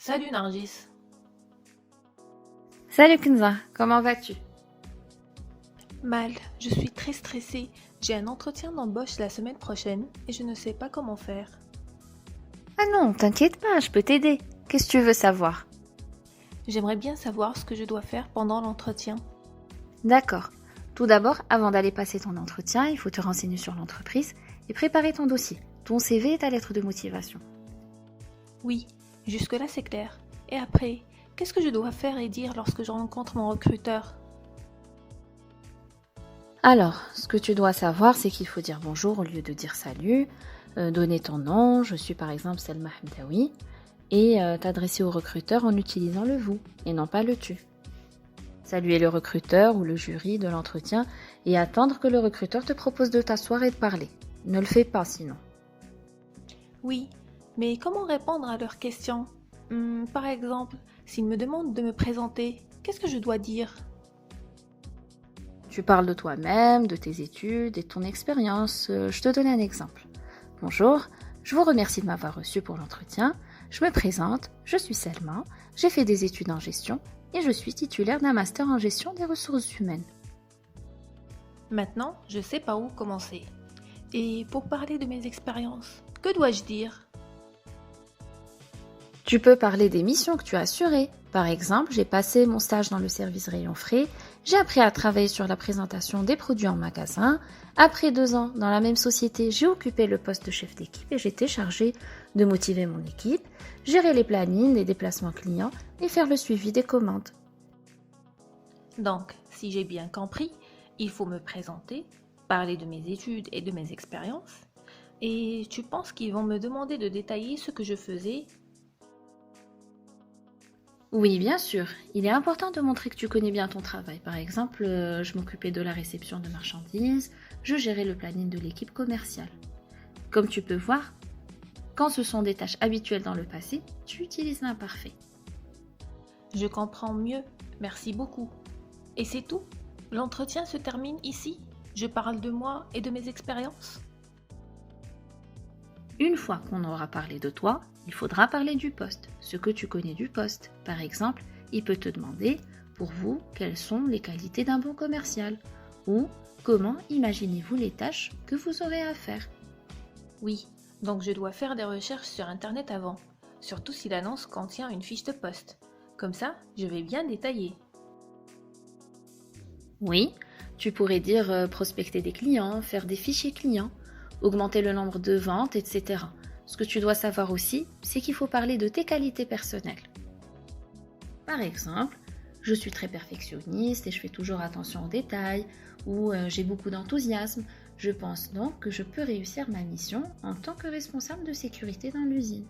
Salut Nargis. Salut Kenza, comment vas-tu? Mal, je suis très stressée. J'ai un entretien d'embauche la semaine prochaine et je ne sais pas comment faire. Ah non, t'inquiète pas, je peux t'aider. Qu'est-ce que tu veux savoir? J'aimerais bien savoir ce que je dois faire pendant l'entretien. D'accord. Tout d'abord, avant d'aller passer ton entretien, il faut te renseigner sur l'entreprise et préparer ton dossier, ton CV et ta lettre de motivation. Oui, jusque-là c'est clair. Et après, qu'est-ce que je dois faire et dire lorsque je rencontre mon recruteur? Alors, ce que tu dois savoir, c'est qu'il faut dire bonjour au lieu de dire salut, donner ton nom, je suis par exemple Selma Hamdaoui, et t'adresser au recruteur en utilisant le vous et non pas le tu. Saluer le recruteur ou le jury de l'entretien et attendre que le recruteur te propose de t'asseoir et de parler. Ne le fais pas sinon. Oui, mais comment répondre à leurs questions? Par exemple, s'ils me demandent de me présenter, qu'est-ce que je dois dire? Tu parles de toi-même, de tes études et de ton expérience. Je te donne un exemple. Bonjour, je vous remercie de m'avoir reçu pour l'entretien. Je me présente, je suis Selma, j'ai fait des études en gestion et je suis titulaire d'un master en gestion des ressources humaines. Maintenant, je sais pas où commencer. Et pour parler de mes expériences, que dois-je dire? Tu peux parler des missions que tu as assurées. Par exemple, j'ai passé mon stage dans le service rayon frais, j'ai appris à travailler sur la présentation des produits en magasin. Après 2 ans dans la même société, j'ai occupé le poste de chef d'équipe et j'étais chargée de motiver mon équipe, gérer les plannings, les déplacements clients et faire le suivi des commandes. Donc, si j'ai bien compris, il faut me présenter, parler de mes études et de mes expériences. Et tu penses qu'ils vont me demander de détailler ce que je faisais? Oui, bien sûr. Il est important de montrer que tu connais bien ton travail. Par exemple, je m'occupais de la réception de marchandises, je gérais le planning de l'équipe commerciale. Comme tu peux voir, quand ce sont des tâches habituelles dans le passé, tu utilises l'imparfait. Je comprends mieux, merci beaucoup. Et c'est tout? L'entretien se termine ici? Je parle de moi et de mes expériences? Une fois qu'on aura parlé de toi, il faudra parler du poste, ce que tu connais du poste. Par exemple, il peut te demander, pour vous, quelles sont les qualités d'un bon commercial ou comment imaginez-vous les tâches que vous aurez à faire. Oui, donc je dois faire des recherches sur Internet avant, surtout si l'annonce contient une fiche de poste. Comme ça, je vais bien détailler. Oui, tu pourrais dire prospecter des clients, faire des fichiers clients, augmenter le nombre de ventes, etc. Ce que tu dois savoir aussi, c'est qu'il faut parler de tes qualités personnelles. Par exemple, je suis très perfectionniste et je fais toujours attention aux détails, ou j'ai beaucoup d'enthousiasme. Je pense donc que je peux réussir ma mission en tant que responsable de sécurité dans l'usine.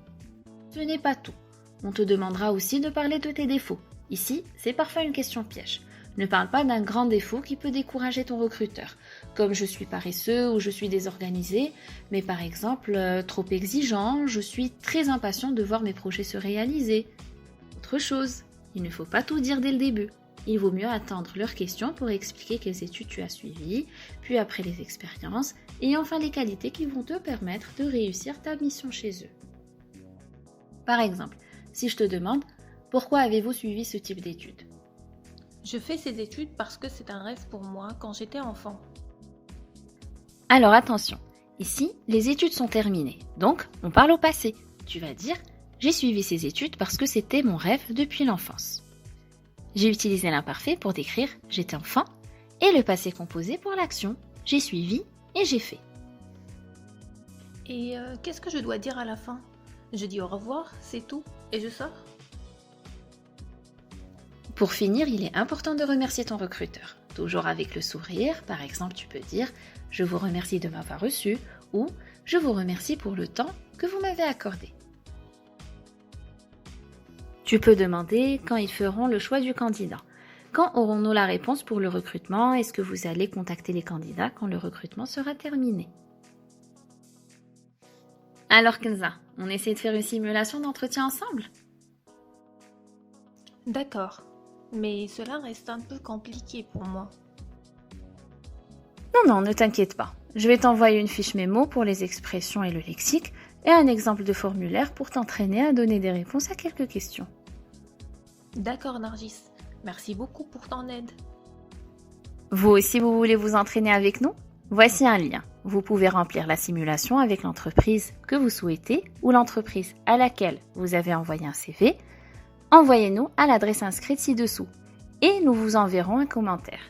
Ce n'est pas tout. On te demandera aussi de parler de tes défauts. Ici, c'est parfois une question piège. Ne parle pas d'un grand défaut qui peut décourager ton recruteur, comme je suis paresseux ou je suis désorganisé, mais par exemple trop exigeant, je suis très impatient de voir mes projets se réaliser. Autre chose, il ne faut pas tout dire dès le début. Il vaut mieux attendre leurs questions pour expliquer quelles études tu as suivies, puis après les expériences, et enfin les qualités qui vont te permettre de réussir ta mission chez eux. Par exemple, si je te demande « Pourquoi avez-vous suivi ce type d'études ?» Je fais ces études parce que c'est un rêve pour moi quand j'étais enfant. Alors attention, ici, les études sont terminées, donc on parle au passé. Tu vas dire « J'ai suivi ces études parce que c'était mon rêve depuis l'enfance ». J'ai utilisé l'imparfait pour décrire « j'étais enfant » et le passé composé pour l'action « j'ai suivi et j'ai fait ». Et qu'est-ce que je dois dire à la fin? Je dis au revoir, c'est tout, et je sors? Pour finir, il est important de remercier ton recruteur. Toujours avec le sourire, par exemple, tu peux dire « Je vous remercie de m'avoir reçu » ou « Je vous remercie pour le temps que vous m'avez accordé ». Tu peux demander quand ils feront le choix du candidat. Quand aurons-nous la réponse pour le recrutement? Est-ce que vous allez contacter les candidats quand le recrutement sera terminé? Alors Kenza, on essaie de faire une simulation d'entretien ensemble? D'accord, mais cela reste un peu compliqué pour moi. Non, ne t'inquiète pas. Je vais t'envoyer une fiche mémo pour les expressions et le lexique. et un exemple de formulaire pour t'entraîner à donner des réponses à quelques questions. D'accord, Nargis. Merci beaucoup pour ton aide. Vous aussi, vous voulez vous entraîner avec nous? Voici un lien. Vous pouvez remplir la simulation avec l'entreprise que vous souhaitez ou l'entreprise à laquelle vous avez envoyé un CV. Envoyez-nous à l'adresse inscrite ci-dessous et nous vous enverrons un commentaire.